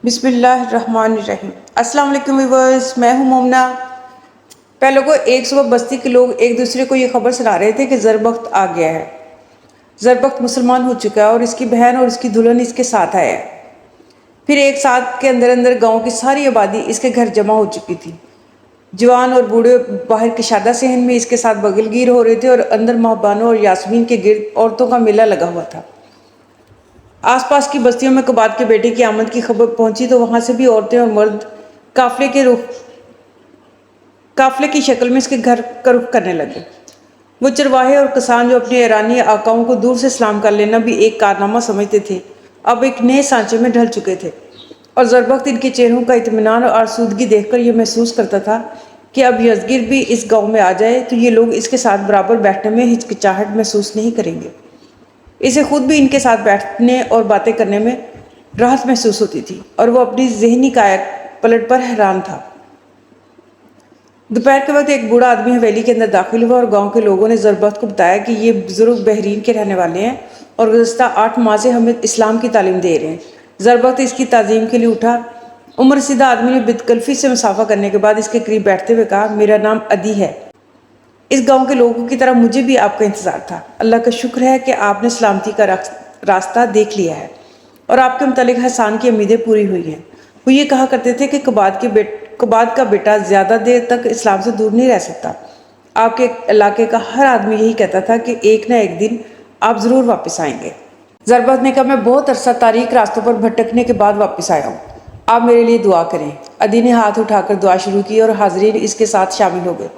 بسم اللہ الرحمن الرحیم۔ السلام علیکم ویورز، میں ہوں مومنہ۔ پہلے کو ایک صبح بستی کے لوگ ایک دوسرے کو یہ خبر سنا رہے تھے کہ زربخت آ گیا ہے، زربخت مسلمان ہو چکا ہے اور اس کی بہن اور اس کی دلہن اس کے ساتھ آیا ہے۔ پھر ایک ساتھ کے اندر اندر گاؤں کی ساری آبادی اس کے گھر جمع ہو چکی تھی۔ جوان اور بوڑھے باہر کشادہ صحن میں اس کے ساتھ بغل گیر ہو رہے تھے اور اندر ماہبانوں اور یاسمین کے گرد عورتوں کا میلہ لگا ہوا تھا۔ آس پاس کی بستیوں میں کباد کے بیٹے کی آمد کی خبر پہنچی تو وہاں سے بھی عورتیں اور مرد قافلے کی شکل میں اس کے گھر کا رخ کرنے لگے۔ وہ چرواہے اور کسان جو اپنے ایرانی آقاؤں کو دور سے سلام کر لینا بھی ایک کارنامہ سمجھتے تھے، اب ایک نئے سانچے میں ڈھل چکے تھے، اور زربخت ان کے چہروں کا اطمینان اور آسودگی دیکھ کر یہ محسوس کرتا تھا کہ اب یزگیر بھی اس گاؤں میں آ جائے تو یہ لوگ اس کے ساتھ برابر بیٹھنے میں ہچکچاہٹ محسوس نہیں کریں گے۔ اسے خود بھی ان کے ساتھ بیٹھنے اور باتیں کرنے میں راحت محسوس ہوتی تھی اور وہ اپنی ذہنی کایا پلٹ پر حیران تھا۔ دوپہر کے وقت ایک بوڑھا آدمی حویلی کے اندر داخل ہوا اور گاؤں کے لوگوں نے زربخت کو بتایا کہ یہ بزرگ بحرین کے رہنے والے ہیں اور گزشتہ 8 ماہ سے ہمیں اسلام کی تعلیم دے رہے ہیں۔ زربخت اس کی تعظیم کے لیے اٹھا۔ عمر رسیدہ آدمی نے بدکلفی سے مصافحہ کرنے کے بعد اس کے قریب بیٹھتے ہوئے کہا، میرا نام ادی ہے۔ اس گاؤں کے لوگوں کی طرح مجھے بھی آپ کا انتظار تھا۔ اللہ کا شکر ہے کہ آپ نے سلامتی کا راستہ دیکھ لیا ہے اور آپ کے متعلق حسان کی امیدیں پوری ہوئی ہیں۔ وہ یہ کہا کرتے تھے کہ کباد کا بیٹا زیادہ دیر تک اسلام سے دور نہیں رہ سکتا۔ آپ کے علاقے کا ہر آدمی یہی کہتا تھا کہ ایک نہ ایک دن آپ ضرور واپس آئیں گے۔ زربخت نے کہا، میں بہت عرصہ تاریک راستوں پر بھٹکنے کے بعد واپس آیا ہوں، آپ میرے لیے دعا کریں۔ ادی نے ہاتھ اٹھا کر دعا شروع کی اور حاضرین اس کے ساتھ شامل ہو گئے۔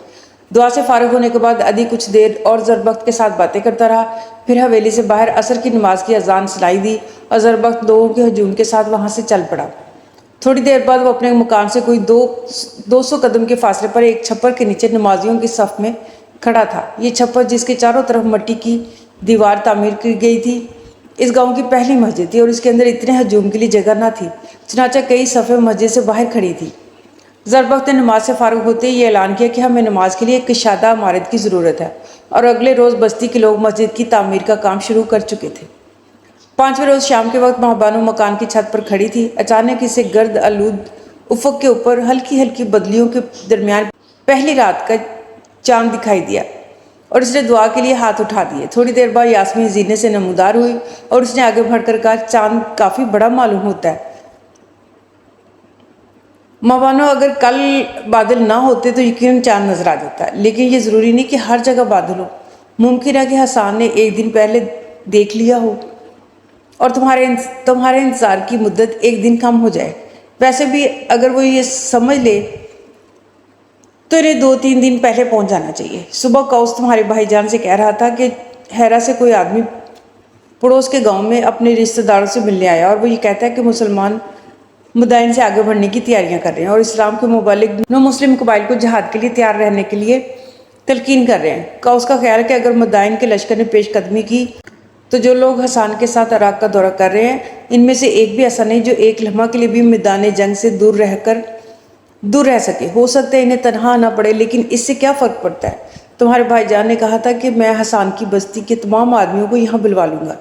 دعا سے فارغ ہونے کے بعد ادی کچھ دیر اور زربخت کے ساتھ باتیں کرتا رہا، پھر حویلی سے باہر عصر کی نماز کی اذان سنائی دی اور زربخت لوگوں کے ہجوم کے ساتھ وہاں سے چل پڑا۔ تھوڑی دیر بعد وہ اپنے مکان سے کوئی 200 قدم کے فاصلے پر ایک چھپر کے نیچے نمازیوں کی صف میں کھڑا تھا۔ یہ چھپر جس کے چاروں طرف مٹی کی دیوار تعمیر کی گئی تھی، اس گاؤں کی پہلی مسجد تھی اور اس کے اندر اتنے ہجوم کے لیے جگہ نہ تھی، چنانچہ کئی صفیں مسجد سے باہر کھڑی تھی۔ زربخت نے نماز سے فارغ ہوتے ہی یہ اعلان کیا کہ ہمیں نماز کے لیے ایک کشادہ عمارت کی ضرورت ہے، اور اگلے روز بستی کے لوگ مسجد کی تعمیر کا کام شروع کر چکے تھے۔ 5ویں روز شام کے وقت ماہبانو مکان کی چھت پر کھڑی تھی۔ اچانک اسے گرد آلود افق کے اوپر ہلکی ہلکی بدلیوں کے درمیان پہلی رات کا چاند دکھائی دیا اور اس نے دعا کے لیے ہاتھ اٹھا دیے۔ تھوڑی دیر بعد یاسمین زینے سے نمودار ہوئی اور اس نے آگے بڑھ کر کہا، چاند کافی بڑا معلوم ہوتا ہے ماہبانو، اگر کل بادل نہ ہوتے تو یقیناً چاند نظر آ جاتا، لیکن یہ ضروری نہیں کہ ہر جگہ بادل ہو۔ ممکن ہے کہ حسان نے ایک دن پہلے دیکھ لیا ہو اور تمہارے انتظار کی مدت ایک دن کم ہو جائے۔ ویسے بھی اگر وہ یہ سمجھ لے تو انہیں 2-3 دن پہلے پہنچ جانا چاہیے۔ صبح قوس تمہارے بھائی جان سے کہہ رہا تھا کہ ہیرا سے کوئی آدمی پڑوس کے گاؤں میں اپنے رشتہ داروں سے ملنے آیا اور وہ یہ کہتا ہے کہ مسلمان مدائن سے آگے بڑھنے کی تیاریاں کر رہے ہیں اور اسلام کے مبلغ نو مسلم قبائل کو جہاد کے لیے تیار رہنے کے لیے تلقین کر رہے ہیں۔ قوس کا خیال ہے کہ اگر مدائن کے لشکر نے پیش قدمی کی تو جو لوگ حسان کے ساتھ عراق کا دورہ کر رہے ہیں، ان میں سے ایک بھی ایسا نہیں جو ایک لمحہ کے لیے بھی میدان جنگ سے دور رہ سکے۔ ہو سکتا ہے انہیں تنہا آنا پڑے، لیکن اس سے کیا فرق پڑتا ہے؟ تمہارے بھائی جان نے کہا تھا کہ میں حسان کی بستی کے تمام آدمیوں کو یہاں بلوا لوں گا۔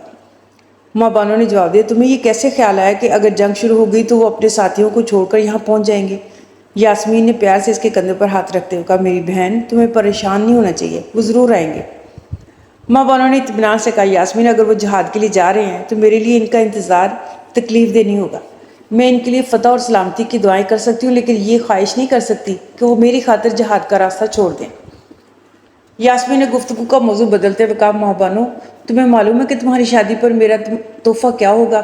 ماہبانو نے جواب دیا، تمہیں یہ کیسے خیال آیا کہ اگر جنگ شروع ہو گئی تو وہ اپنے ساتھیوں کو چھوڑ کر یہاں پہنچ جائیں گے؟ یاسمین نے پیار سے اس کے کندھے پر ہاتھ رکھتے ہوئے کہا، میری بہن، تمہیں پریشان نہیں ہونا چاہیے، وہ ضرور آئیں گے۔ ماہبانو نے اطمینان سے کہا، یاسمین، اگر وہ جہاد کے لیے جا رہے ہیں تو میرے لیے ان کا انتظار تکلیف دہ نہیں ہوگا۔ میں ان کے لیے فتح اور سلامتی کی دعائیں کر سکتی ہوں، لیکن یہ خواہش نہیں کر سکتی کہ وہ میری خاطر جہاد کا راستہ چھوڑ دیں۔ یاسمین نے گفتگو کا موضوع بدلتے ہوئے کہا، ماہبانو، تمہیں معلوم ہے کہ تمہاری شادی پر میرا تحفہ کیا ہوگا؟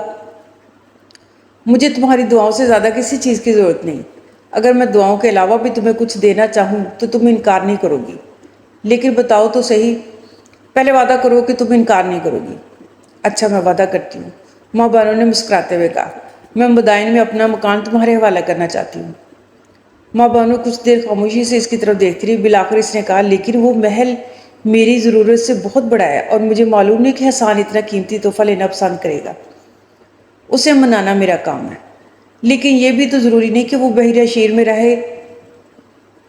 مجھے تمہاری دعاؤں سے زیادہ کسی چیز کی ضرورت نہیں۔ اگر میں دعاؤں کے علاوہ بھی تمہیں کچھ دینا چاہوں تو تم انکار نہیں کرو گی، لیکن بتاؤ تو صحیح، پہلے وعدہ کرو کہ تم انکار نہیں کرو گی۔ اچھا، میں وعدہ کرتی ہوں، ماہبانو نے مسکراتے ہوئے کہا، میں مدائن میں اپنا مکان تمہارے حوالہ کرنا چاہتی ہوں۔ ماہبانو کچھ دیر خاموشی سے اس کی طرف دیکھتی رہی، بالآخر اس نے کہا، لیکن وہ محل میری ضرورت سے بہت بڑا ہے اور مجھے معلوم نہیں کہ حسان اتنا قیمتی تحفہ لینا پسند کرے گا۔ اسے منانا میرا کام ہے، لیکن یہ بھی تو ضروری نہیں کہ وہ بحیرہ شیر میں رہے۔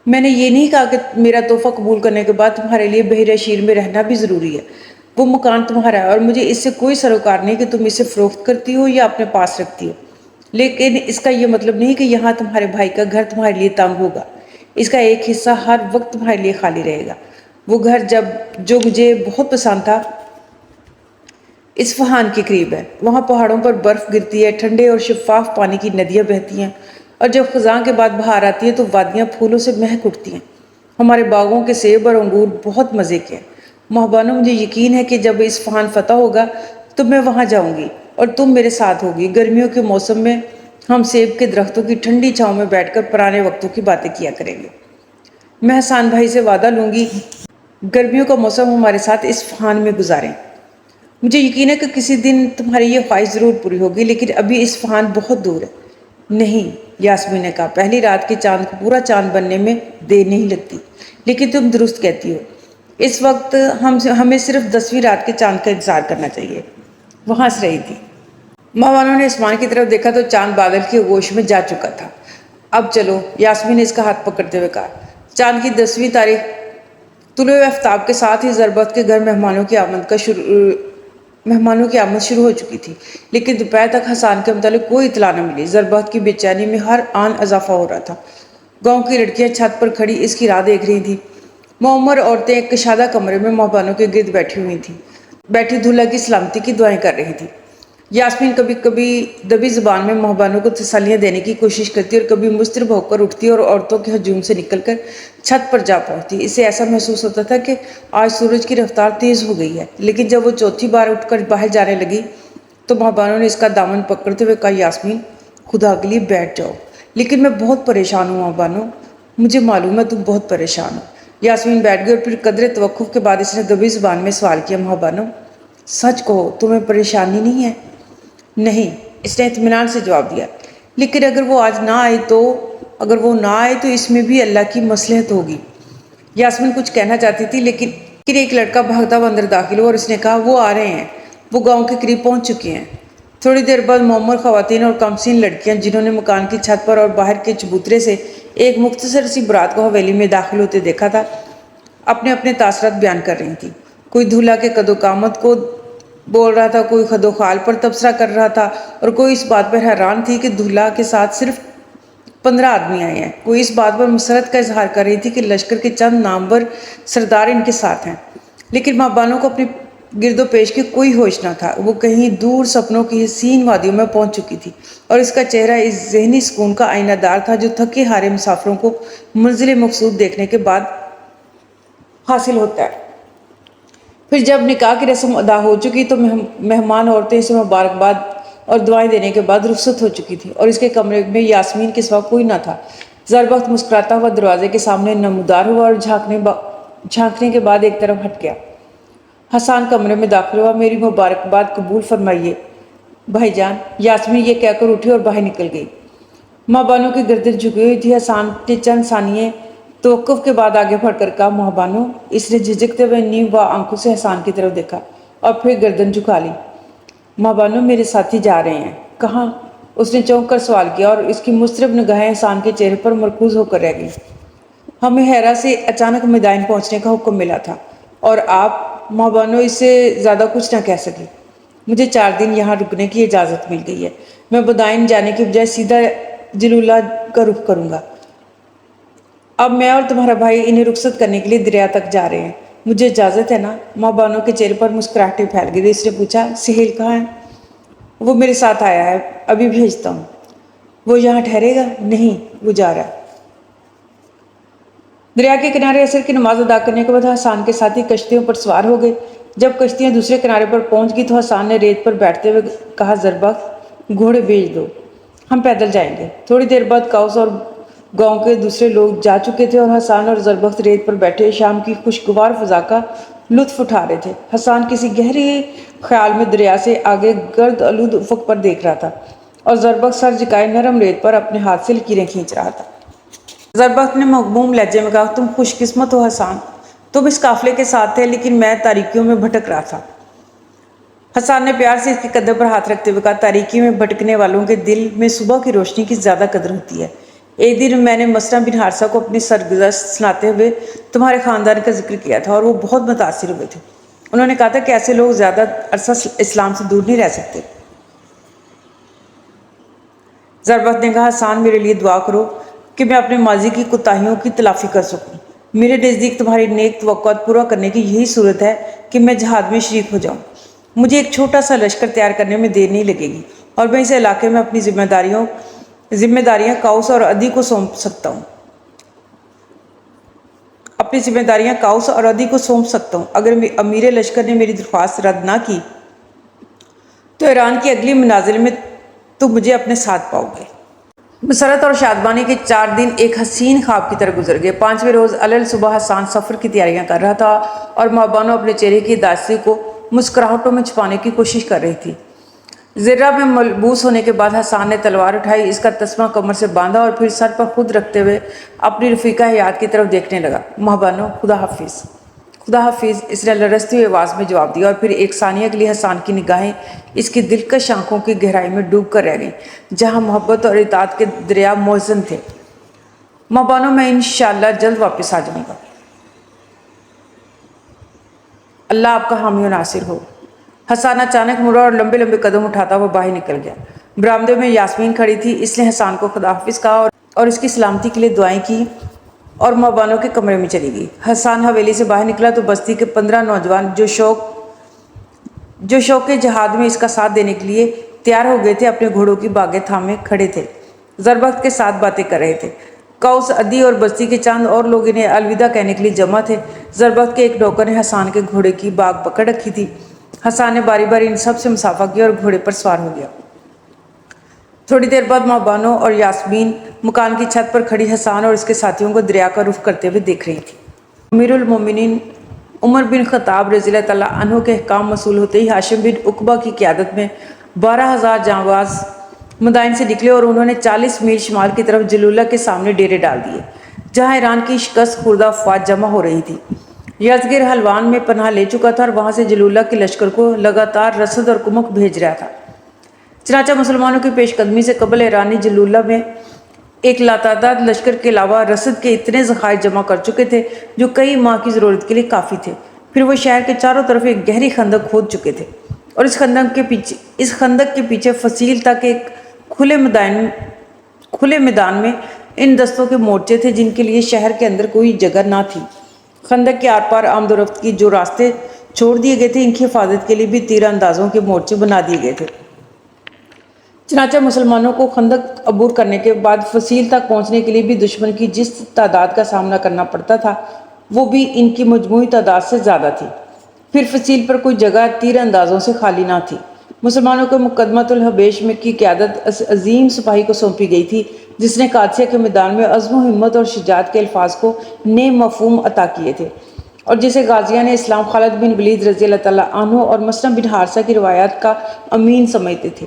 میں نے یہ نہیں کہا کہ میرا تحفہ قبول کرنے کے بعد تمہارے لیے بحیرہ شیر میں رہنا بھی ضروری ہے۔ وہ مکان تمہارا ہے اور مجھے اس سے کوئی سروکار نہیں کہ تم اسے فروخت کرتی ہو یا اپنے پاس رکھتی ہو۔ لیکن اس کا یہ مطلب نہیں کہ یہاں تمہارے بھائی کا گھر تمہارے لیے تنگ ہوگا۔ اس کا ایک حصہ ہر وقت تمہارے لیے خالی رہے گا۔ وہ گھر جو مجھے بہت پسند تھا اصفہان کے قریب ہے۔ وہاں پہاڑوں پر برف گرتی ہے، ٹھنڈے اور شفاف پانی کی ندیاں بہتی ہیں، اور جب خزاں کے بعد بہار آتی ہے تو وادیاں پھولوں سے مہک اٹھتی ہیں۔ ہمارے باغوں کے سیب اور انگور بہت مزے کے ہیں۔ محبانو، مجھے یقین ہے کہ جب اصفہان فتح ہوگا تو میں وہاں جاؤں گی اور تم میرے ساتھ ہوگی۔ گرمیوں کے موسم میں ہم سیب کے درختوں کی ٹھنڈی چھاؤں میں بیٹھ کر پرانے وقتوں کی باتیں کیا کریں گے۔ میں حسان بھائی سے وعدہ لوں گی گرمیوں کا موسم ہمارے ساتھ اصفہان میں گزاریں۔ مجھے یقین ہے کہ کسی دن تمہاری یہ خواہش ضرور پوری ہوگی، لیکن ابھی اصفہان بہت دور ہے۔ نہیں، یاسمین نے کہا، پہلی رات کے چاند کو پورا چاند بننے میں دیر نہیں لگتی۔ لیکن تم درست کہتی ہو، اس وقت ہمیں صرف 10ویں رات کے چاند کا انتظار کرنا چاہیے۔ وہ ہنس رہی تھی۔ ماں نے آسمان کی طرف دیکھا تو چاند بادل کی آغوش میں جا چکا تھا۔ اب چلو، یاسمین نے اس کا ہاتھ پکڑتے ہوئے کہا۔ چاند کی 10ویں تاریخ طلوع آفتاب کے ساتھ ہی زربفت کے گھر مہمانوں کی آمد شروع ہو چکی تھی، لیکن دوپہر تک حسان کے متعلق کوئی اطلاع نہ ملی۔ زربفت کی بے چینی میں ہر آن اضافہ ہو رہا تھا۔ گاؤں کی لڑکیاں چھت پر کھڑی اس کی راہ دیکھ رہی تھیں۔ معمر عورتیں ایک کشادہ کمرے میں محبانوں کے گرد بیٹھی ہوئی تھیں، دولہا کی سلامتی کی دعائیں کر رہی تھیں۔ یاسمین کبھی کبھی دبی زبان میں محبانوں کو تسلیاں دینے کی کوشش کرتی اور کبھی مضطرب ہو کر اٹھتی اور عورتوں کے ہجوم سے نکل کر چھت پر جا پہنچتی۔ اسے ایسا محسوس ہوتا تھا کہ آج سورج کی رفتار تیز ہو گئی ہے، لیکن جب وہ چوتھی بار اٹھ کر باہر جانے لگی تو محبانوں نے اس کا دامن پکڑتے ہوئے کہا، یاسمین، خدا کے لیے بیٹھ جاؤ۔ لیکن میں بہت پریشان ہوں محبانوں، مجھے معلوم ہے تم بہت پریشان ہو۔ یاسمین بیٹھ گئی اور پھر قدرے توقف کے بعد اس نے دبی زبان میں سوال کیا، محبانوں، سچ کہو، تمہیں پریشانی نہیں ہے؟ نہیں، اس نے اطمینان سے جواب دیا۔ لیکن اگر وہ آج نہ آئے تو اس میں بھی اللہ کی مصلحت ہوگی۔ یاسمین کچھ کہنا چاہتی تھی، لیکن ایک لڑکا بھاگتا ہوا اندر داخل ہوا اور اس نے کہا، وہ آ رہے ہیں، وہ گاؤں کے قریب پہنچ چکے ہیں۔ تھوڑی دیر بعد معمر خواتین اور کمسین لڑکیاں، جنہوں نے مکان کی چھت پر اور باہر کے چبوترے سے ایک مختصر سی برات کو حویلی میں داخل ہوتے دیکھا تھا، اپنے اپنے تاثرات بیان کر رہی تھیں۔ کوئی دولہا کے قد و قامت کو بول رہا تھا، کوئی خد و خال پر تبصرہ کر رہا تھا، اور کوئی اس بات پر حیران تھی کہ دولہا کے ساتھ صرف 15 آدمی آئے ہیں۔ کوئی اس بات پر مسرت کا اظہار کر رہی تھی کہ لشکر کے چند نامور سردار ان کے ساتھ ہیں۔ لیکن محبانوں کو اپنی گرد و پیش کی کوئی ہوش نہ تھا۔ وہ کہیں دور سپنوں کی حسین وادیوں میں پہنچ چکی تھی، اور اس کا چہرہ اس ذہنی سکون کا آئینہ دار تھا جو تھکے ہارے مسافروں کو منزل مقصود دیکھنے کے بعد حاصل ہوتا ہے۔ پھر جب نکاح کی رسم ادا ہو چکی تو مہمان عورتیں اسے مبارکباد اور دعائیں دینے کے بعد رخصت ہو چکی تھی، اور اس کے کمرے میں یاسمین کے سوا کوئی نہ تھا۔ زربفت مسکراتا ہوا دروازے کے سامنے نمودار ہوا اور جھانکنے کے بعد ایک طرف ہٹ گیا۔ حسان کمرے میں داخل ہوا۔ میری مبارکباد قبول فرمائیے بھائی جان۔ یاسمین یہ کہہ کر اٹھی اور باہر نکل گئی۔ ماں بانو کی گردن جھکی ہوئی تھی۔ حسان نے چند ثانیے توقف کے بعد آگے بڑھ کر کہا، محبانو۔ اس نے جھجکتے ہوئے نیم وا آنکھوں سے حسان کی طرف دیکھا اور پھر گردن جھکا لی۔ محبانو، میرے ساتھی جا رہے ہیں۔ کہاں؟ اس نے چونک کر سوال کیا، اور اس کی مضطرب نگاہیں حسان کے چہرے پر مرکوز ہو کر رہ گئیں۔ ہمیں ہیرا سے اچانک میدان پہنچنے کا حکم ملا تھا، اور آپ؟ محبانو اس سے زیادہ کچھ نہ کہہ سکی۔ مجھے 4 دن یہاں رکنے کی اجازت مل گئی ہے۔ میں بدائن جانے کی بجائے سیدھا جلولہ کا رخ کروں گا۔ اب میں اور تمہارا بھائی انہیں رخصت کرنے کے لیے دریا تک جا رہے ہیں۔ مجھے اجازت ہے نا؟ ماں بانو کے چہرے پر مسکراہٹیں پھیل گئی۔ اس نے پوچھا، سہیل کہاں ہے؟ وہ میرے ساتھ آیا ہے، ابھی بھیجتا ہوں۔ وہ یہاں ٹھہرے گا؟ نہیں، وہ جا رہا ہے۔ دریا کے کنارے عصر کی نماز ادا کرنے کے بعد حسان کے ساتھی کشتیوں پر سوار ہو گئے۔ جب کشتیاں دوسرے کنارے پر پہنچ گئی تو حسان نے ریت پر بیٹھتے ہوئے کہا، زربفت، گھوڑے بھیج دو، ہم پیدل جائیں گے۔ تھوڑی دیر بعد قوس اور گاؤں کے دوسرے لوگ جا چکے تھے، اور حسان اور زربفت ریت پر بیٹھے شام کی خوشگوار فضا کا لطف اٹھا رہے تھے۔ حسان کسی گہرے خیال میں دریا سے آگے گرد آلود افق پر دیکھ رہا تھا، اور زربفت سر جھکائے نرم ریت پر اپنے ہاتھ سے لکیریں کھینچ رہا تھا۔ زربفت نے مغموم لہجے میں کہا، تم خوش قسمت ہو حسان، تم اس قافلے کے ساتھ تھے، لیکن میں تاریکیوں میں بھٹک رہا تھا۔ حسان نے پیار سے اس کے کندھے پر ہاتھ رکھتے ہوئے کہا، تاریکی میں بھٹکنے والوں کے دل میں صبح کی روشنی کی زیادہ قدر ہوتی ہے۔ ایک دن میں نے مسرہ بن حارثہ کو اپنی سرگزشت سناتے ہوئے تمہارے خاندان کا ذکر کیا تھا، اور وہ بہت متاثر ہوئے تھے۔ انہوں نے کہا تھا کہ ایسے لوگ زیادہ عرصہ اسلام سے دور نہیں رہ سکتے۔ ضربت نے کہا حسان میرے لیے دعا کرو کہ میں اپنے ماضی کی کوتاہیوں کی تلافی کر سکوں۔ میرے نزدیک تمہاری نیک توقعات پورا کرنے کی یہی صورت ہے کہ میں جہاد میں شریک ہو جاؤں۔ مجھے ایک چھوٹا سا لشکر تیار کرنے میں دیر نہیں لگے گی اور میں اس علاقے میں اپنی ذمہ داریاں کاؤس اور عدی کو سونپ سکتا ہوں۔ اگر امیر لشکر نے میری درخواست رد نہ کی تو ایران کی اگلی منازل میں تم مجھے اپنے ساتھ پاؤ گے۔ مسرت اور شادمانی کے 4 دن ایک حسین خواب کی طرح گزر گئے۔ 5ویں روز علل صبح حسان سفر کی تیاریاں کر رہا تھا اور محبانو اپنے چہرے کی اداسی کو مسکراہٹوں میں چھپانے کی کوشش کر رہی تھی۔ زرہ میں ملبوس ہونے کے بعد حسان نے تلوار اٹھائی، اس کا تسمہ کمر سے باندھا اور پھر سر پر خود رکھتے ہوئے اپنی رفیقہ حیات کی طرف دیکھنے لگا۔ محبانو، خدا حافظ۔ خدا حافظ، اس نے لرزتی ہوئی آواز میں جواب دیا اور پھر ایک ثانیہ کے لیے حسان کی نگاہیں اس کی دلکش آنکھوں کی گہرائی میں ڈوب کر رہ گئیں جہاں محبت اور اطاعت کے دریا موزن تھے۔ محبانو، میں انشاءاللہ جلد واپس آ جاؤں گا۔ اللہ آپ کا حامی و ناصر ہو۔ حسان اچانک مڑا اور لمبے لمبے قدم اٹھاتا ہوا باہر نکل گیا۔ برآمدے میں یاسمین کھڑی تھی، اس نے حسان کو خدا حافظ کہا اور اس کی سلامتی کے لیے دعائیں کی اور محبانو کے کمرے میں چلی گئی۔ حسان حویلی سے باہر نکلا تو بستی کے 15 نوجوان جو شوق جہاد میں اس کا ساتھ دینے کے لیے تیار ہو گئے تھے اپنے گھوڑوں کی باگیں تھامے کھڑے تھے، زربخت کے ساتھ باتیں کر رہے تھے۔ قوس، عدی اور بستی کے چند اور لوگ انہیں الوداع کہنے کے لیے جمع تھے۔ زربخت کے ایک نوکر نے حسان کے گھوڑے کی باگ پکڑ رکھی تھی۔ حسان نے باری باری ان سب سے مصافحہ کیا اور گھوڑے پر سوار ہو گیا۔ تھوڑی دیر بعد محبانو اور یاسمین مکان کی چھت پر کھڑی حسان اور اس کے ساتھیوں کو دریا کا رخ کرتے ہوئے دیکھ رہی تھی۔ امیر المومنین عمر بن خطاب رضی اللہ تعالیٰ عنہ کے احکام موصول ہوتے ہی ہاشم بن عقبہ کی قیادت میں 12,000 جانباز مدائن سے نکلے اور انہوں نے 40 میل شمال کی طرف جلولہ کے سامنے ڈیرے ڈال دیے جہاں ایران کی شکست خوردہ افواج جمع ہو رہی تھی۔ یزگیر حلوان میں پناہ لے چکا تھا اور وہاں سے جلولہ کے لشکر کو لگاتار رسد اور کمک بھیج رہا تھا۔ چنانچہ مسلمانوں کی پیش قدمی سے قبل ایرانی جلولہ میں ایک لاتعداد لشکر کے علاوہ رسد کے اتنے ذخائر جمع کر چکے تھے جو کئی ماہ کی ضرورت کے لیے کافی تھے۔ پھر وہ شہر کے چاروں طرف ایک گہری خندق کھود چکے تھے اور اس خندق کے پیچھے فصیل تک ایک کھلے میدان میں ان دستوں کے مورچے تھے جن کے لیے شہر کے اندر کوئی جگہ نہ تھی۔ خندق کے آر پار آمد و رفت کی جو راستے چھوڑ دیے گئے تھے ان کی حفاظت کے لیے بھی تیر اندازوں کے مورچے بنا دیے گئے تھے۔ چنانچہ مسلمانوں کو خندق عبور کرنے کے بعد فصیل تک پہنچنے کے لیے بھی دشمن کی جس تعداد کا سامنا کرنا پڑتا تھا وہ بھی ان کی مجموعی تعداد سے زیادہ تھی۔ پھر فصیل پر کوئی جگہ تیر اندازوں سے خالی نہ تھی۔ مسلمانوں کو مقدمۃ الحبیش میں کی قیادت عظیم سپاہی کو سونپی گئی تھی جس نے قادسیہ کے میدان میں عزم و ہمت اور شجاعت کے الفاظ کو نئے مفہوم عطا کیے تھے اور جسے غازیان اسلام خالد بن ولید رضی اللہ تعالیٰ عنہ اور مسلم بن حارثہ کی روایات کا امین سمجھتے تھے۔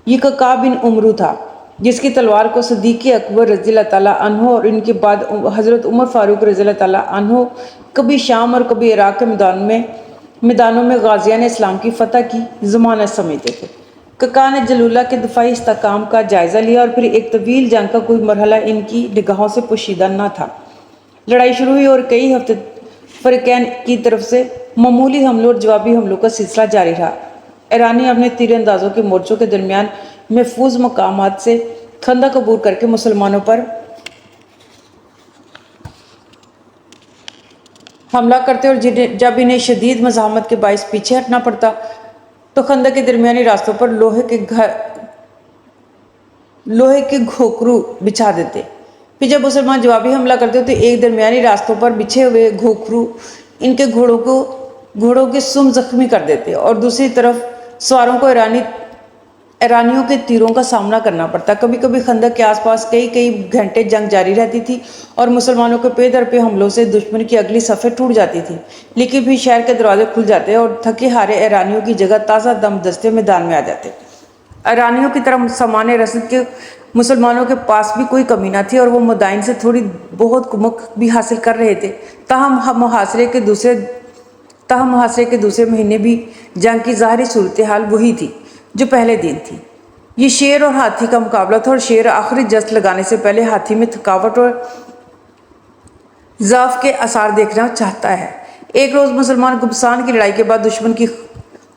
یہ قعقاع بن عمرو تھا جس کی تلوار کو صدیق اکبر رضی اللہ تعالیٰ عنہ اور ان کے بعد حضرت عمر فاروق رضی اللہ تعالیٰ عنہ کبھی شام اور کبھی عراق کے میدانوں میں غازیان اسلام کی فتح کی ضمانت سمجھتے تھے۔ قعقاع نے جلولہ کے دفاعی استحکام کا جائزہ لیا اور پھر ایک طویل جنگ کا کوئی مرحلہ ان کی نگاہوں سے پوشیدہ نہ تھا۔ لڑائی شروع ہوئی اور کئی ہفتے فریقین کی طرف سے معمولی حملوں اور جوابی حملوں کا سلسلہ جاری رہا۔ ایرانی اپنے تیر اندازوں کے مورچوں کے درمیان محفوظ مقامات سے خندق عبور کر کے مسلمانوں پر حملہ کرتے اور جب انہیں شدید مزاحمت کے باعث پیچھے ہٹنا پڑتا تو خندق کے درمیانی راستوں پر لوہے کے گھوکرو بچھا دیتے۔ پھر جب مسلمان جوابی حملہ کرتے تو ایک درمیانی راستوں پر بچھے ہوئے گھوکرو ان کے گھوڑوں کے سم زخمی کر دیتے اور دوسری طرف سواروں کو ایرانیوں کے تیروں کا سامنا کرنا پڑتا۔ کبھی کبھی خندق کے آس پاس کئی گھنٹے جنگ جاری رہتی تھی اور مسلمانوں کے پے در پہ حملوں سے دشمن کی اگلی صفیں ٹوٹ جاتی تھی، لیکن پھر شہر کے دروازے کھل جاتے اور تھکے ہارے ایرانیوں کی جگہ تازہ دم دستے میدان میں آ جاتے۔ ایرانیوں کی طرح سامان رسد کے مسلمانوں کے پاس بھی کوئی کمی نہ تھی اور وہ مدائن سے تھوڑی بہت کمک بھی حاصل کر رہے تھے۔ تاہم محاصرے کے دوسرے مہینے بھی جنگ کی ظاہری صورتحال وہی تھی جو پہلے دن تھی۔ یہ شیر اور ہاتھی کا مقابلہ تھا اور شیر آخری جست لگانے سے پہلے ہاتھی میں تھکاوٹ اور ضعف کے آثار دیکھنا چاہتا ہے۔ ایک روز مسلمان گبسان کی لڑائی کے بعد دشمن کی